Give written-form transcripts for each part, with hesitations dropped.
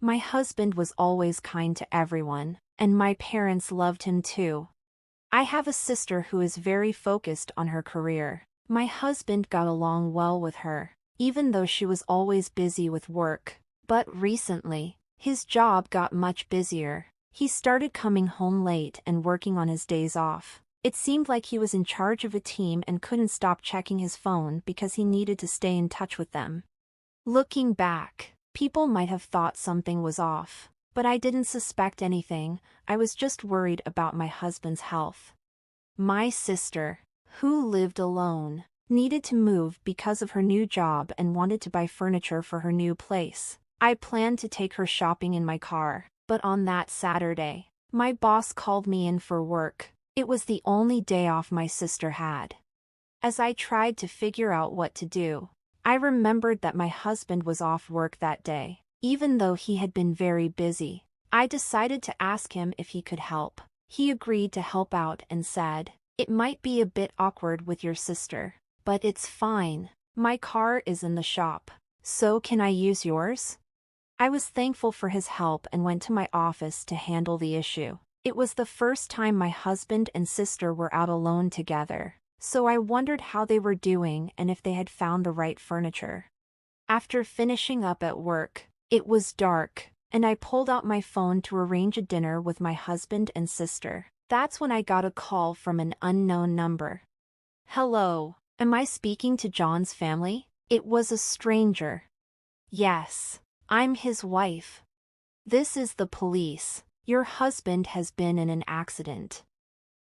My husband was always kind to everyone, and my parents loved him too. I have a sister who is very focused on her career. My husband got along well with her, even though she was always busy with work. But recently, his job got much busier. He started coming home late and working on his days off. It seemed like he was in charge of a team and couldn't stop checking his phone because he needed to stay in touch with them. Looking back, people might have thought something was off, but I didn't suspect anything. I was just worried about my husband's health. My sister, who lived alone, needed to move because of her new job and wanted to buy furniture for her new place. I planned to take her shopping in my car, but on that Saturday, my boss called me in for work. It was the only day off my sister had. As I tried to figure out what to do, I remembered that my husband was off work that day. Even though he had been very busy, I decided to ask him if he could help. He agreed to help out and said, "It might be a bit awkward with your sister, but it's fine. My car is in the shop, so can I use yours?" I was thankful for his help and went to my office to handle the issue. It was the first time my husband and sister were out alone together, so I wondered how they were doing and if they had found the right furniture. After finishing up at work, it was dark, and I pulled out my phone to arrange a dinner with my husband and sister. That's when I got a call from an unknown number. "Hello, am I speaking to John's family?" It was a stranger. "Yes, I'm his wife. This is the police. Your husband has been in an accident."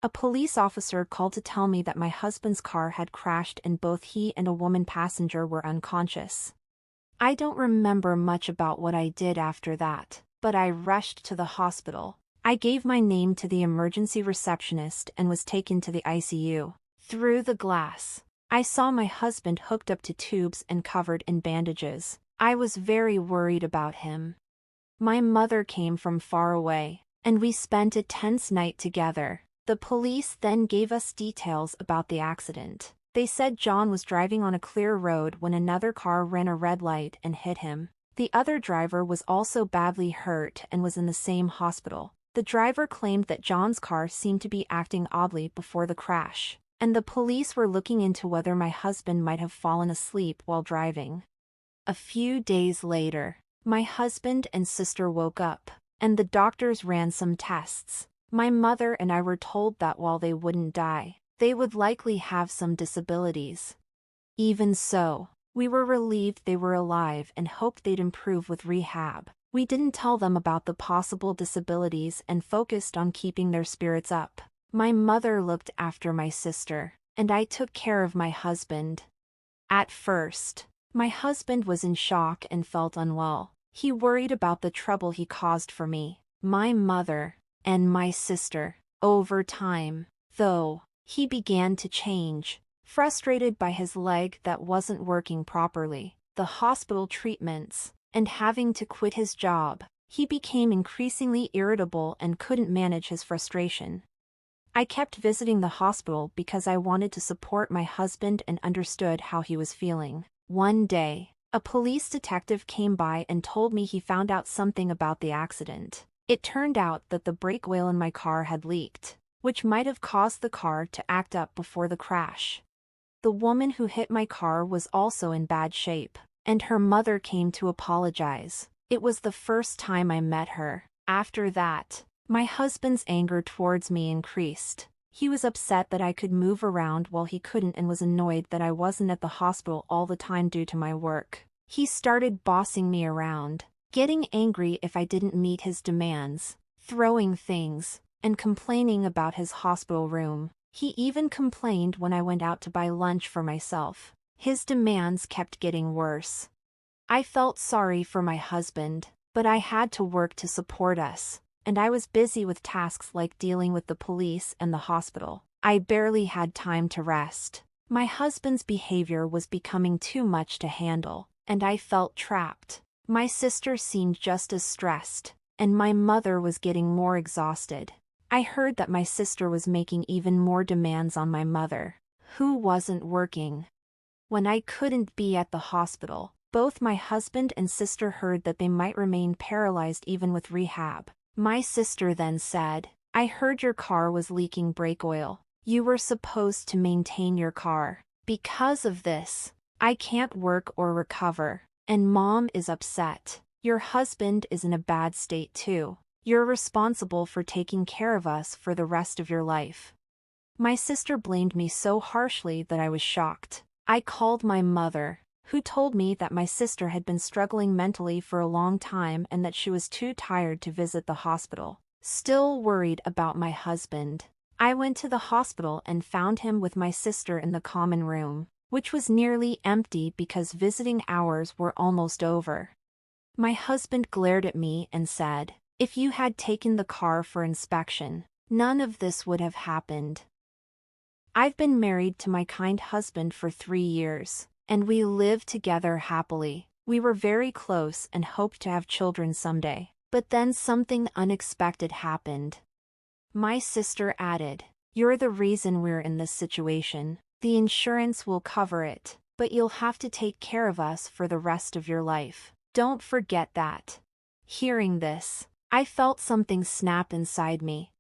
A police officer called to tell me that my husband's car had crashed and both he and a woman passenger were unconscious. I don't remember much about what I did after that, but I rushed to the hospital. I gave my name to the emergency receptionist and was taken to the ICU. Through the glass, I saw my husband hooked up to tubes and covered in bandages. I was very worried about him. My mother came from far away, and we spent a tense night together. The police then gave us details about the accident. They said John was driving on a clear road when another car ran a red light and hit him. The other driver was also badly hurt and was in the same hospital. The driver claimed that John's car seemed to be acting oddly before the crash, and the police were looking into whether my husband might have fallen asleep while driving. A few days later, my husband and sister woke up, and the doctors ran some tests. My mother and I were told that while they wouldn't die, they would likely have some disabilities. Even so, we were relieved they were alive and hoped they'd improve with rehab. We didn't tell them about the possible disabilities and focused on keeping their spirits up. My mother looked after my sister, and I took care of my husband. At first, my husband was in shock and felt unwell. He worried about the trouble he caused for me, my mother, and my sister. Over time, though, he began to change. Frustrated by his leg that wasn't working properly, the hospital treatments, and having to quit his job, he became increasingly irritable and couldn't manage his frustration. I kept visiting the hospital because I wanted to support my husband and understood how he was feeling. One day, a police detective came by and told me he found out something about the accident. It turned out that the brake oil in my car had leaked, which might have caused the car to act up before the crash. The woman who hit my car was also in bad shape, and her mother came to apologize. It was the first time I met her. After that, my husband's anger towards me increased. He was upset that I could move around while he couldn't and was annoyed that I wasn't at the hospital all the time due to my work. He started bossing me around, getting angry if I didn't meet his demands, throwing things, and complaining about his hospital room. He even complained when I went out to buy lunch for myself. His demands kept getting worse. I felt sorry for my husband, but I had to work to support us, and I was busy with tasks like dealing with the police and the hospital. I barely had time to rest. My husband's behavior was becoming too much to handle, and I felt trapped. My sister seemed just as stressed, and my mother was getting more exhausted. I heard that my sister was making even more demands on my mother, who wasn't working. When I couldn't be at the hospital, Both my husband and sister heard that they might remain paralyzed even with rehab. My sister then said, "I heard your car was leaking brake oil. You were supposed to maintain your car. Because of this, I can't work or recover, and Mom is upset. Your husband is in a bad state too. You're responsible for taking care of us for the rest of your life." My sister blamed me so harshly that I was shocked. I called my mother, who told me that my sister had been struggling mentally for a long time and that she was too tired to visit the hospital. Still worried about my husband, I went to the hospital and found him with my sister in the common room, which was nearly empty because visiting hours were almost over. My husband glared at me and said, "If you had taken the car for inspection, none of this would have happened." I've been married to my kind husband for 3 years, and we live together happily. We were very close and hoped to have children someday, but then something unexpected happened. My sister added, "You're the reason we're in this situation. The insurance will cover it, but you'll have to take care of us for the rest of your life. Don't forget that." Hearing this, I felt something snap inside me.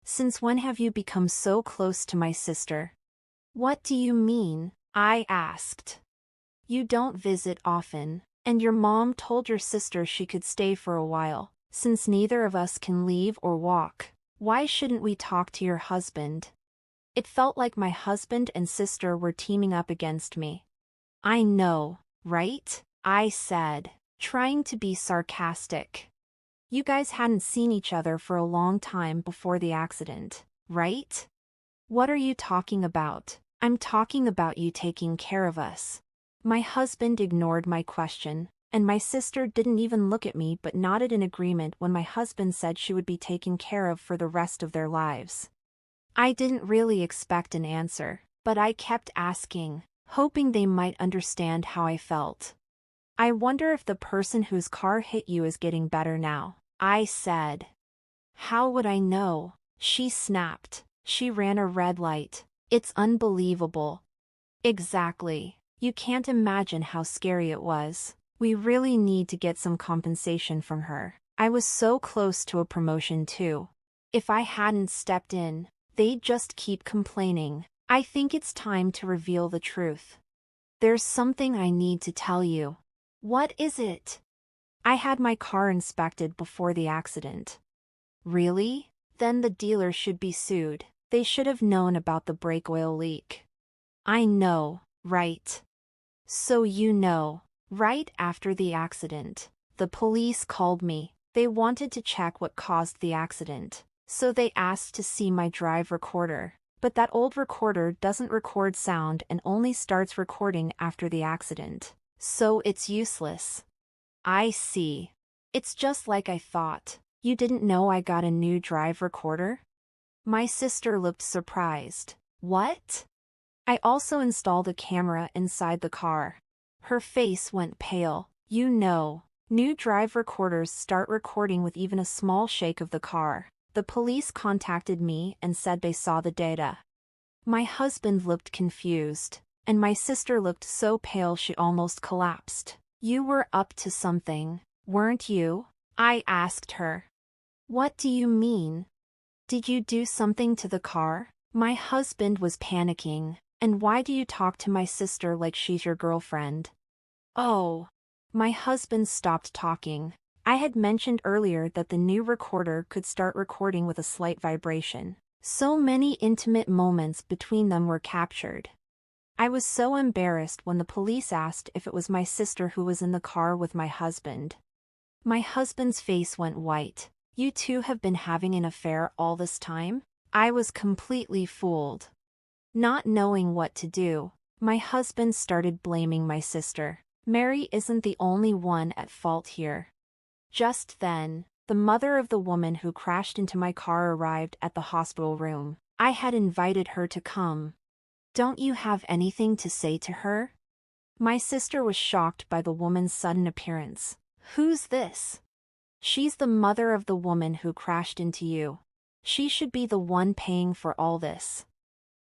"Since when have you become so close to my sister?" "What do you mean?" I asked. "You don't visit often, and your mom told your sister she could stay for a while. Since neither of us can leave or walk, why shouldn't we talk to your husband?" It felt like my husband and sister were teaming up against me. "I know, right?" I said, trying to be sarcastic. "You guys hadn't seen each other for a long time before the accident, right?" "What are you talking about?" "I'm talking about you taking care of us." My husband ignored my question, and my sister didn't even look at me but nodded in agreement when my husband said she would be taken care of for the rest of their lives. I didn't really expect an answer, but I kept asking, hoping they might understand how I felt. "I wonder if the person whose car hit you is getting better now," I said. "How would I know?" she snapped. "She ran a red light. It's unbelievable." "Exactly. You can't imagine how scary it was. We really need to get some compensation from her. I was so close to a promotion too. If I hadn't stepped in, they'd just keep complaining." I think it's time to reveal the truth. "There's something I need to tell you." "What is it?" "I had my car inspected before the accident." "Really? Then the dealer should be sued. They should have known about the brake oil leak." "I know, right?" "So you know." "Right after the accident, the police called me. They wanted to check what caused the accident, so they asked to see my drive recorder. But that old recorder doesn't record sound and only starts recording after the accident, so it's useless." "I see. It's just like I thought. You didn't know I got a new drive recorder?" My sister looked surprised. "What?" "I also installed a camera inside the car." Her face went pale. "You know, new drive recorders start recording with even a small shake of the car. The police contacted me and said they saw the data." My husband looked confused, and my sister looked so pale she almost collapsed. "You were up to something, weren't you?" I asked her. "What do you mean? Did you do something to the car?" My husband was panicking. "And why do you talk to my sister like she's your girlfriend?" "Oh." My husband stopped talking. I had mentioned earlier that the new recorder could start recording with a slight vibration. So many intimate moments between them were captured. I was so embarrassed when the police asked if it was my sister who was in the car with my husband. My husband's face went white. "You two have been having an affair all this time?" I was completely fooled. Not knowing what to do, my husband started blaming my sister. "Mary isn't the only one at fault here." Just then, the mother of the woman who crashed into my car arrived at the hospital room. I had invited her to come. "Don't you have anything to say to her?" My sister was shocked by the woman's sudden appearance. "Who's this?" "She's the mother of the woman who crashed into you. She should be the one paying for all this."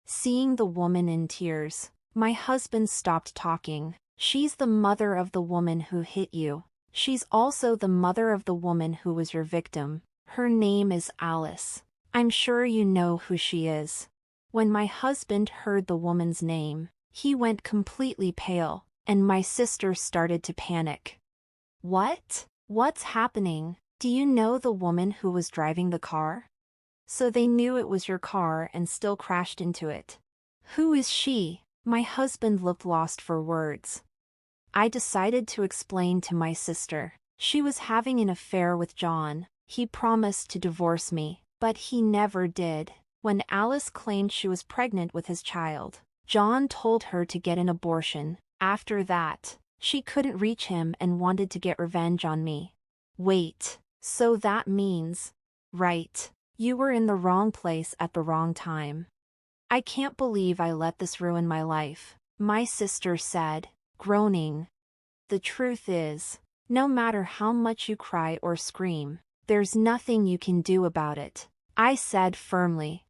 Seeing the woman in tears, my husband stopped talking. She's the mother of the woman who hit you. She's also the mother of the woman who was your victim. Her name is Alice. I'm sure you know who she is." When my husband heard the woman's name, he went completely pale, and my sister started to panic. "What? What's happening? Do you know the woman who was driving the car?" "So they knew it was your car and still crashed into it." "Who is she?" My husband looked lost for words. I decided to explain to my sister. She was having an affair with John. He promised to divorce me, but he never did. When Alice claimed she was pregnant with his child, John told her to get an abortion. After that, she couldn't reach him and wanted to get revenge on me. Wait, so that means... Right, you were in the wrong place at the wrong time. I can't believe I let this ruin my life, my sister said, groaning. The truth is, no matter how much you cry or scream, there's nothing you can do about it, I said firmly.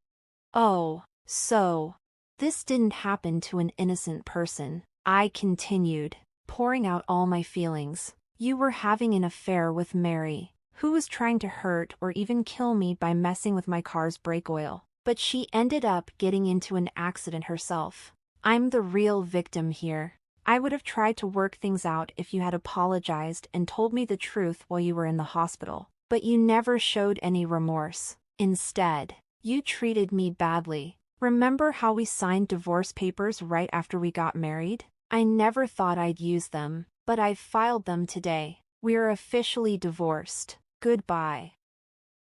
Oh, so this didn't happen to an innocent person, I continued, pouring out all my feelings. You were having an affair with Mary, who was trying to hurt or even kill me by messing with my car's brake oil, but she ended up getting into an accident herself. I'm the real victim here. I would have tried to work things out if you had apologized and told me the truth while you were in the hospital, but you never showed any remorse. Instead, you treated me badly. Remember how we signed divorce papers right after we got married? I never thought I'd use them, but I've filed them today. We're officially divorced. Goodbye.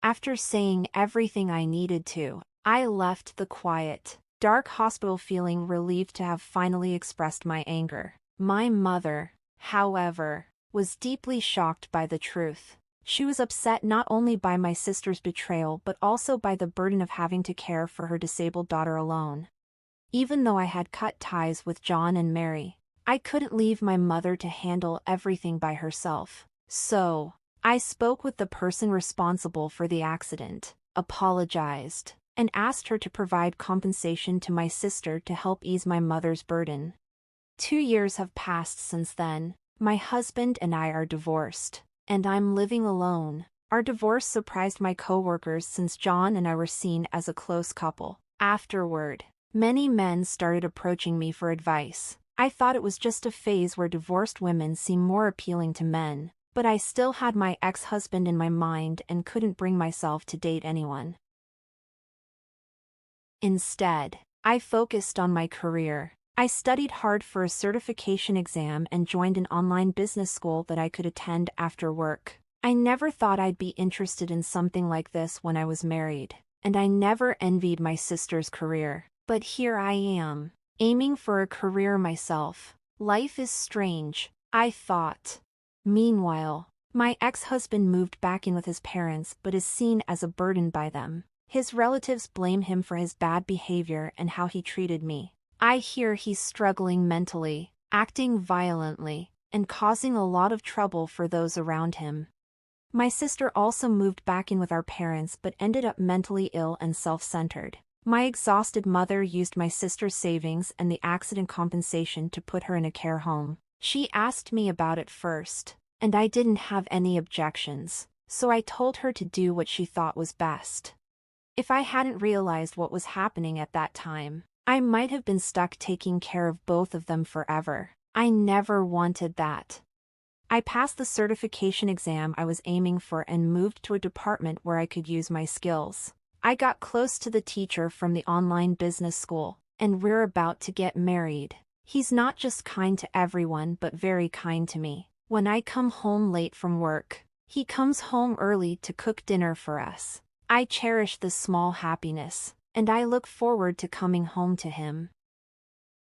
After saying everything I needed to, I left the quiet, dark hospital feeling relieved to have finally expressed my anger. My mother, however, was deeply shocked by the truth. She was upset not only by my sister's betrayal but also by the burden of having to care for her disabled daughter alone. Even though I had cut ties with John and Mary, I couldn't leave my mother to handle everything by herself. So, I spoke with the person responsible for the accident, apologized, and asked her to provide compensation to my sister to help ease my mother's burden. 2 years have passed since then. My husband and I are divorced, and I'm living alone. Our divorce surprised my coworkers since John and I were seen as a close couple. Afterward, many men started approaching me for advice. I thought it was just a phase where divorced women seem more appealing to men, but I still had my ex-husband in my mind and couldn't bring myself to date anyone. Instead, I focused on my career. I studied hard for a certification exam and joined an online business school that I could attend after work. I never thought I'd be interested in something like this when I was married, and I never envied my sister's career. But here I am, aiming for a career myself. Life is strange, I thought. Meanwhile, my ex-husband moved back in with his parents but is seen as a burden by them. His relatives blame him for his bad behavior and how he treated me. I hear he's struggling mentally, acting violently, and causing a lot of trouble for those around him. My sister also moved back in with our parents but ended up mentally ill and self-centered. My exhausted mother used my sister's savings and the accident compensation to put her in a care home. She asked me about it first, and I didn't have any objections, so I told her to do what she thought was best. If I hadn't realized what was happening at that time, I might have been stuck taking care of both of them forever. I never wanted that. I passed the certification exam I was aiming for and moved to a department where I could use my skills. I got close to the teacher from the online business school, and we're about to get married. He's not just kind to everyone but very kind to me. When I come home late from work, he comes home early to cook dinner for us. I cherish this small happiness, and I look forward to coming home to him.